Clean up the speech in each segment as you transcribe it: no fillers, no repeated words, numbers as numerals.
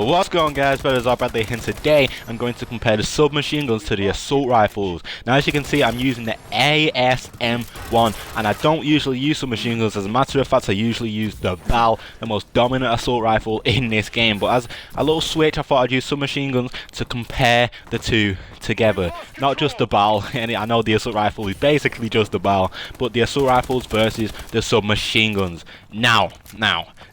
What's going on, guys? Braderz, and today I'm going to compare the submachine guns to the assault rifles. Now, as you can see, I'm using the ASM-1, and I don't usually use submachine guns. As a matter of fact, I usually use the BAL, the most dominant assault rifle in this game. But as a little switch, I thought I'd use submachine guns to compare the two together. Not just the BAL, and I know the assault rifle is basically just the BAL, but the assault rifles versus the submachine guns. Now,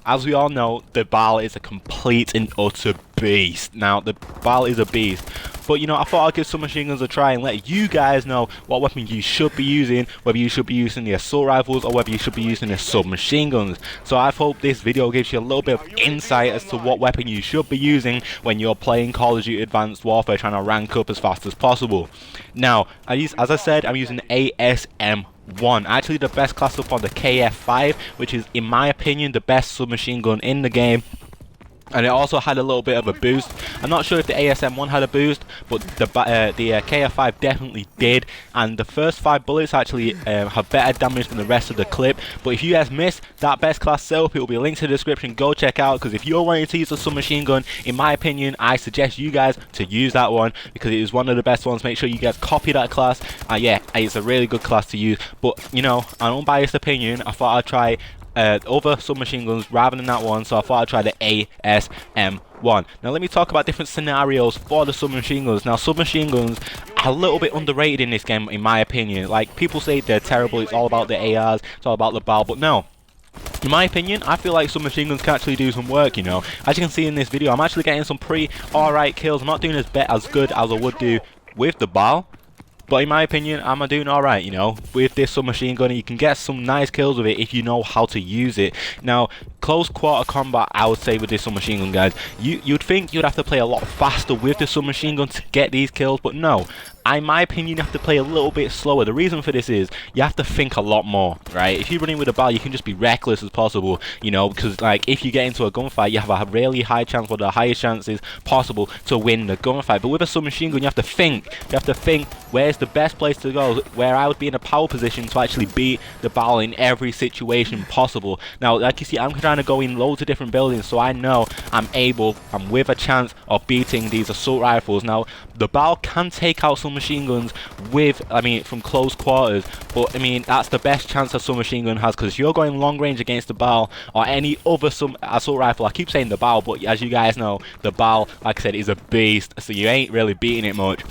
as we all know, the BAL is a complete and utter beast. Now, the BAL is a beast, but you know, I thought I'd give submachine guns a try and let you guys know what weapon you should be using, whether you should be using the assault rifles or whether you should be using the submachine guns. So I hope this video gives you a little bit of insight as to what weapon you should be using when you're playing Call of Duty Advanced Warfare, trying to rank up as fast as possible. Now, as I said, I'm using the ASM-1, actually the best class up on the KF5, which is, in my opinion, the best submachine gun in the game. And it also had a little bit of a boost. I'm not sure if the ASM-1 had a boost, but the KF5 definitely did. And the first 5 bullets actually have better damage than the rest of the clip. But if you guys missed that best class setup, it will be linked to the description. Go check out, because if you're wanting to use a submachine gun, in my opinion, I suggest you guys to use that one, because it is one of the best ones. Make sure you guys copy that class. Yeah, it's a really good class to use. But you know, an unbiased opinion, I thought I'd try other submachine guns rather than that one, so I thought I'd try the ASM-1. Now let me talk about different scenarios for the submachine guns. Now, submachine guns are a little bit underrated in this game, in my opinion. Like, people say they're terrible, it's all about the ARs, it's all about the BAL, but no. In my opinion, I feel like submachine guns can actually do some work, you know. As you can see in this video, I'm actually getting some pretty alright kills. I'm not doing as good as I would do with the BAL, but in my opinion, I'm doing alright, you know. With this submachine gun, you can get some nice kills with it if you know how to use it. Now, close quarter combat, I would say, with this submachine gun, guys, you'd think you'd have to play a lot faster with the submachine gun to get these kills, but no. In my opinion, you have to play a little bit slower. The reason for this is you have to think a lot more, right? If you're running with a BAL, you can just be reckless as possible, you know, because like if you get into a gunfight, you have a really high chance, or the highest chances possible, to win the gunfight. But with a submachine gun, you have to think. You have to think, where's the best place to go, where I would be in a power position to actually beat the BAL in every situation possible. Now, like you see, I'm trying to go in loads of different buildings, so I know I'm with a chance of beating these assault rifles. Now, the BAL can take out some machine guns from close quarters, but I mean, that's the best chance a submachine gun has, because if you're going long range against the BAL or any other assault rifle, I keep saying the BAL, but as you guys know, the BAL, like I said, is a beast, so you ain't really beating it much.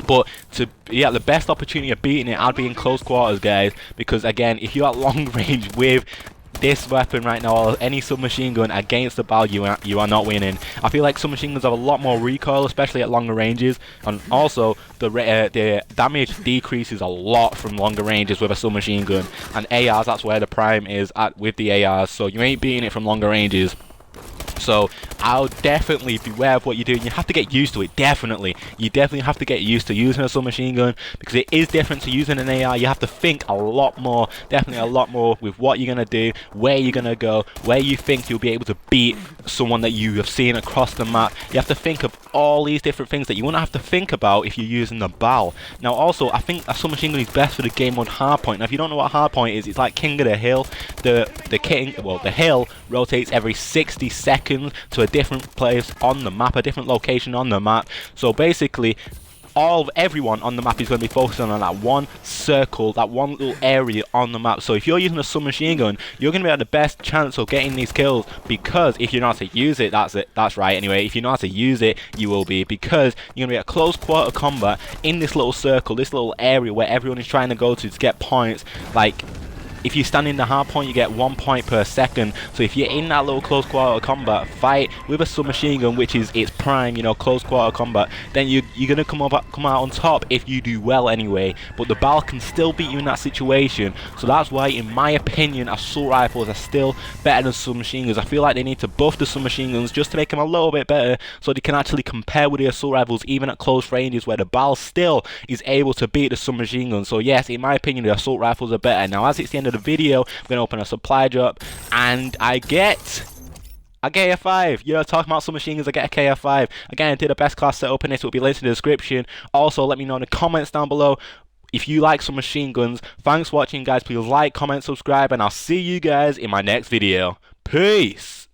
But the best opportunity of beating it, I'd be in close quarters, guys, because again, if you're at long range with this weapon right now, or any submachine gun against the BAL, you are not winning. I feel like submachine guns have a lot more recoil, especially at longer ranges, and also the damage decreases a lot from longer ranges with a submachine gun. And ARs, that's where the prime is at with the ARs, so you ain't beating it from longer ranges. So I'll definitely beware of what you're doing. You have to get used to it, definitely. You definitely have to get used to using a submachine gun, because it is different to using an AR. You have to think a lot more, definitely a lot more, with what you're going to do, where you're going to go, where you think you'll be able to beat someone that you have seen across the map. You have to think of all these different things that you wouldn't have to think about if you're using the BAL. Now also, I think a submachine gun is best for the game mode hardpoint. Now if you don't know what hardpoint is, it's like King of the Hill. The hill rotates every 60 seconds to a different place on the map, a different location on the map. So basically, everyone on the map is going to be focusing on that one circle, that one little area on the map. So if you're using a submachine gun, you're going to be at the best chance of getting these kills, because if you know how to use it, that's right anyway, if you know how to use it, you will be, because you're going to be at close quarter combat in this little circle, this little area where everyone is trying to go to get points. Like, if you stand in the hard point, you get 1 point per second. So if you're in that little close quarter combat fight with a submachine gun, which is its prime, you know, close quarter combat, then you're gonna come out on top if you do well anyway. But the BAL can still beat you in that situation. So that's why, in my opinion, assault rifles are still better than submachine guns. I feel like they need to buff the submachine guns just to make them a little bit better, so they can actually compare with the assault rifles even at close ranges, where the BAL still is able to beat the submachine guns. So yes, in my opinion, the assault rifles are better. Now, as it's the end of the video, I'm going to open a supply drop, and I get a KF5. You know, talking about submachine guns, I get a KF5. Again, I did a best class setup, and this will be linked in the description. Also, let me know in the comments down below if you like submachine guns. Thanks for watching, guys. Please like, comment, subscribe, and I'll see you guys in my next video. Peace.